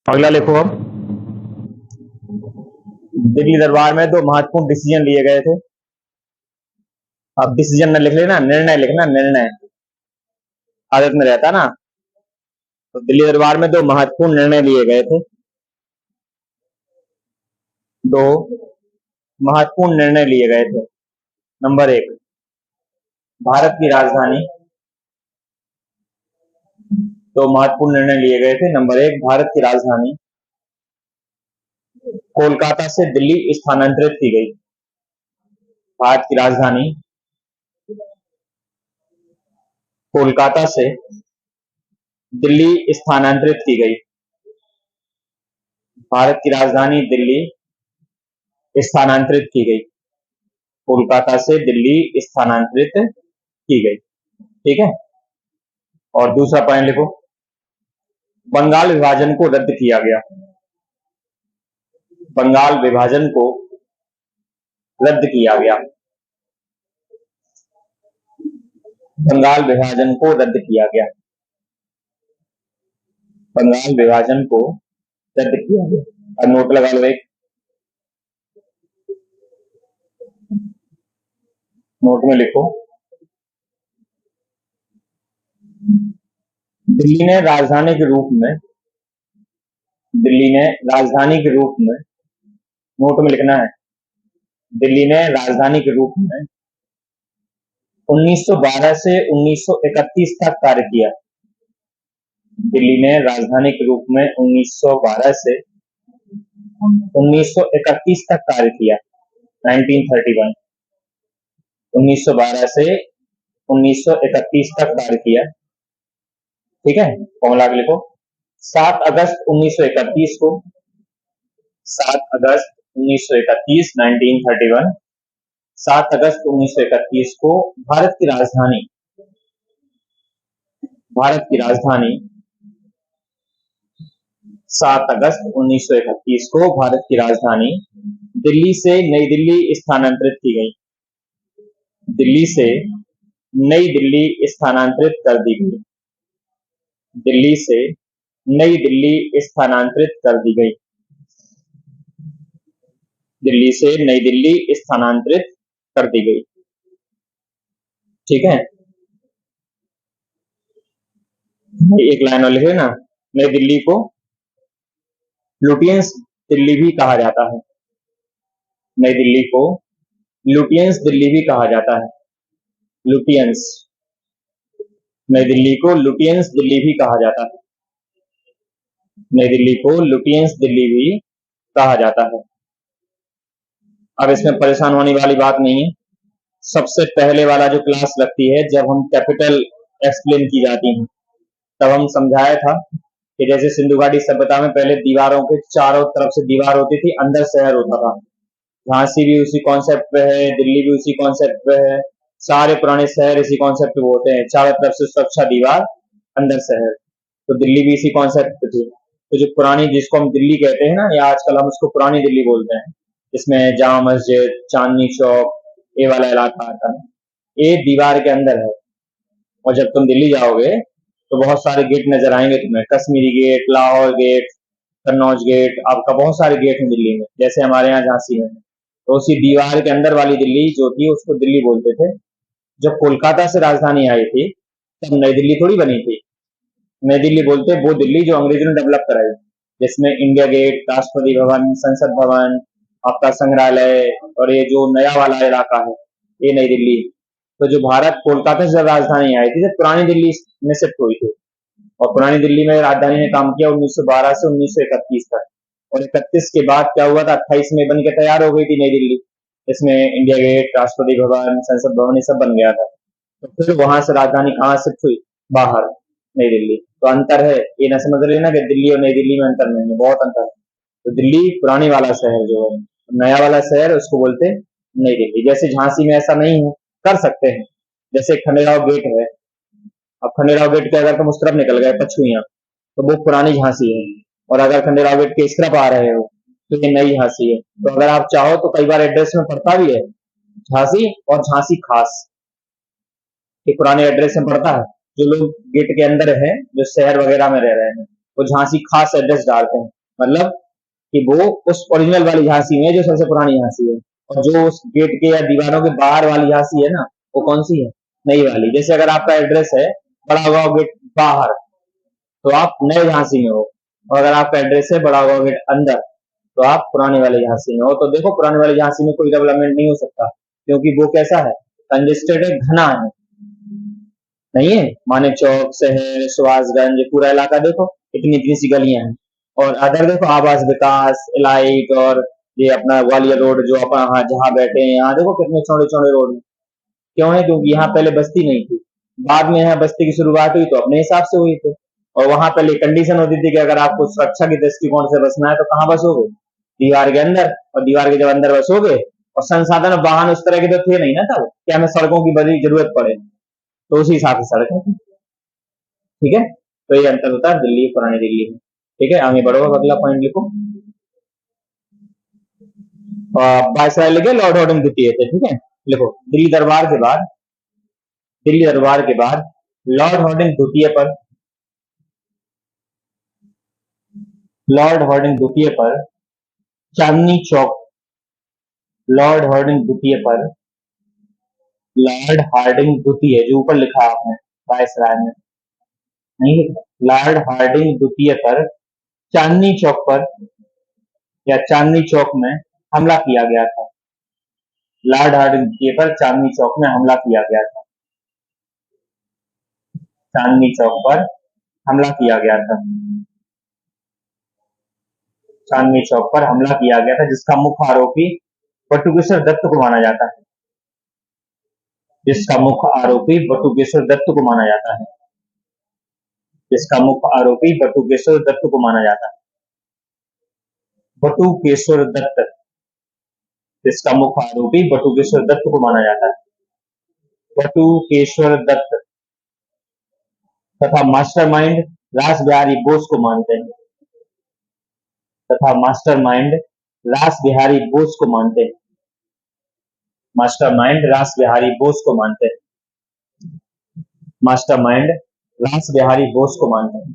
अगला लिखो। अब दिल्ली दरबार में दो महत्वपूर्ण डिसीजन लिए गए थे। अब डिसीजन में लिख लेना, निर्णय लिखना, निर्णय आदत में रहता ना। तो दिल्ली दरबार में दो महत्वपूर्ण निर्णय लिए गए थे। दो महत्वपूर्ण निर्णय लिए गए थे। नंबर एक, भारत की राजधानी। दो महत्वपूर्ण निर्णय लिए गए थे। नंबर एक, भारत की राजधानी कोलकाता से दिल्ली स्थानांतरित की गई। भारत की राजधानी कोलकाता से दिल्ली स्थानांतरित की गई। भारत की राजधानी दिल्ली स्थानांतरित की गई। कोलकाता से दिल्ली स्थानांतरित की गई। ठीक है। और दूसरा पॉइंट लिखो, बंगाल विभाजन को रद्द किया गया। बंगाल विभाजन को रद्द किया गया। बंगाल विभाजन को रद्द किया गया। बंगाल विभाजन को रद्द किया गया। अब नोट लगा लो, एक नोट में लिखो, दिल्ली ने राजधानी के रूप में, दिल्ली ने राजधानी के रूप में, नोट में लिखना है, दिल्ली ने राजधानी के रूप में 1912 से 1931 तक कार्य किया। दिल्ली ने राजधानी के रूप में 1912 से 1931 तक कार्य किया। 1931, 1912 से 1931 तक कार्य किया। ठीक है। फॉर्मूला लिखो, 7 अगस्त 1931 को, 7 अगस्त 1931, 1931, 7 अगस्त 1931 को भारत की राजधानी, भारत की राजधानी 7 अगस्त 1931 को भारत की राजधानी दिल्ली से नई दिल्ली स्थानांतरित की गई। दिल्ली से नई दिल्ली स्थानांतरित कर दी गई। दिल्ली से नई दिल्ली स्थानांतरित कर दी गई। दिल्ली से नई दिल्ली स्थानांतरित कर दी गई। ठीक है। एक लाइन और लिखे ना, नई दिल्ली को लुटियंस दिल्ली भी कहा जाता है। नई दिल्ली को लुटियंस दिल्ली भी कहा जाता है। लुटियंस, नई दिल्ली को लुटियंस दिल्ली भी कहा जाता है। नई दिल्ली को लुटियंस दिल्ली भी कहा जाता है। अब इसमें परेशान होने वाली बात नहीं है। सबसे पहले वाला जो क्लास लगती है, जब हम कैपिटल एक्सप्लेन की जाती है, तब हम समझाया था कि जैसे सिंधु घाटी सभ्यता में पहले दीवारों के चारों तरफ से दीवार होती थी, अंदर शहर होता था। झांसी भी उसी कॉन्सेप्ट पे है, दिल्ली भी उसी कॉन्सेप्ट पे है, सारे पुराने शहर इसी कॉन्सेप्ट पे होते हैं, चारों तरफ से सुरक्षा दीवार, अंदर शहर। तो दिल्ली भी इसी कॉन्सेप्ट पे थी। तो जो पुरानी, जिसको हम दिल्ली कहते हैं ना, या आजकल हम उसको पुरानी दिल्ली बोलते हैं, इसमें जामा मस्जिद, चांदनी चौक, ये वाला इलाका आता है, ये दीवार के अंदर है। और जब तुम दिल्ली जाओगे तो बहुत सारे गेट नजर आएंगे तुम्हें, Kashmiri gate, Lahore gate, Kannauj gate, आपका बहुत सारे गेट हैं दिल्ली में, जैसे हमारे यहाँ झांसी में। तो उसी दीवार के अंदर वाली दिल्ली जो थी उसको दिल्ली बोलते थे। जब कोलकाता से राजधानी आई थी तब नई दिल्ली थोड़ी बनी थी। नई दिल्ली बोलते वो दिल्ली जो अंग्रेजों ने डेवलप कराई, जिसमें इंडिया गेट, राष्ट्रपति भवन, संसद भवन, आपका संग्रहालय, और ये जो नया वाला इलाका है, ये नई दिल्ली। तो जो भारत कोलकाता से राजधानी आई थी, जब पुरानी दिल्ली में शिफ्ट हुई थी, और पुरानी दिल्ली में राजधानी ने काम किया 1912 से 1931 तक। और 31 के बाद क्या हुआ था, 28 में बन के तैयार हो गई थी नई दिल्ली। इसमें इंडिया गेट, राष्ट्रपति भवन, संसद भवन, ये सब बन गया था। तो फिर वहां से राजधानी कहाँ शिफ्ट हुई, बाहर, नई दिल्ली। तो अंतर है, ये ना समझ लेना कि दिल्ली और नई दिल्ली में अंतर नहीं है, बहुत अंतर है। तो दिल्ली पुरानी वाला शहर जो है, नया वाला शहर, उसको बोलते नई दिल्ली। जैसे झांसी में ऐसा नहीं है, कर सकते हैं, जैसे खंडेराव गेट है। अब खंडेराव गेट के अगर तुम उस तरफ निकल गए पछुइयां, तो वो पुरानी झांसी है, और अगर खंडेराव गेट के इस तरफ आ रहे हो तो ये नई झांसी है। तो अगर आप चाहो तो कई बार एड्रेस में पड़ता भी है झांसी और झांसी खास, ये पुराने एड्रेस में पड़ता है। जो लोग गेट के अंदर है, जो शहर वगैरह में रह रहे हैं, वो झांसी खास एड्रेस डालते हैं। मतलब कि वो उस ओरिजिनल वाली झांसी में जो सबसे पुरानी झांसी है, और जो उस गेट के या दीवारों के बाहर वाली झांसी है ना, वो कौन सी है? नई वाली। जैसे अगर आपका एड्रेस है बड़ा गांव गेट बाहर, तो आप नए झांसी में हो, और अगर आपका एड्रेस है बड़ा गांव गेट अंदर, तो आप पुराने वाले झांसी में हो। तो देखो पुराने वाले झांसी में कोई डेवलपमेंट नहीं हो सकता, क्योंकि वो कैसा है? कंजेस्टेड है, घना है। नहीं है? मानिक चौक, शहर, सुभाषगंज, पूरा इलाका देखो इतनी इतनी सी गलियां हैं। और अदर देखो आवास विकास, इलाइट, और ये अपना ग्वालियर रोड जो अपन हाँ जहाँ बैठे हैं, यहाँ देखो कितने चौड़े चौड़े रोड हैं। क्यों है? क्योंकि यहाँ पहले बस्ती नहीं थी, बाद में यहाँ बस्ती की शुरुआत हुई तो अपने हिसाब से हुई थी। और वहां पहले कंडीशन होती थी कि अगर आपको सुरक्षा की दृष्टिकोण से बसना है तो कहाँ बसोगे? दीवार के अंदर। और दीवार के जब अंदर बसोगे, और संसाधन और वाहन उस तरह के तो थे नहीं ना तब कि हमें सड़कों की बड़ी जरूरत पड़े, तो उसी हिसाब से सड़कें थी। ठीक है, तो ये अंतर होता है दिल्ली पुरानी दिल्ली में। ठीक है, आगे बढ़ो, अब अगला पॉइंट लिखो। वायसराय लिखे लॉर्ड हार्डिंग द्वितीय थे। ठीक है, लिखो दिल्ली दरबार के बाद लॉर्ड हार्डिंग द्वितीय पर चांदनी चौक, लॉर्ड हार्डिंग द्वितीय पर लॉर्ड हार्डिंग द्वितीय जो ऊपर लिखा है आपने वायसराय में, नहीं लिखा? लॉर्ड हार्डिंग द्वितीय पर चांदनी चौक पर या चांदनी चौक में हमला किया गया था। लॉर्ड हार्डिंग द्वितीय पर चांदनी चौक में हमला किया गया था। चांदनी चौक पर हमला किया गया था। चांदनी चौक पर हमला किया गया था, जिसका मुख्य आरोपी बटुकेश्वर दत्त को माना जाता है। जिसका मुख्य आरोपी बटुकेश्वर दत्त को माना जाता है। जिसका मुख्य आरोपी बटुकेश्वर दत्त को माना जाता है। बटुकेश्वर दत्त, जिसका मुख्य आरोपी बटुकेश्वर दत्त को माना जाता है। बटुकेश्वर दत्त तथा मास्टरमाइंड रास बिहारी बोस को मानते हैं। तथा मास्टरमाइंड रास बिहारी बोस को मानते हैं। मास्टरमाइंड रास बिहारी बोस को मानते हैं। मास्टरमाइंड रास बिहारी बोस को मानते हैं।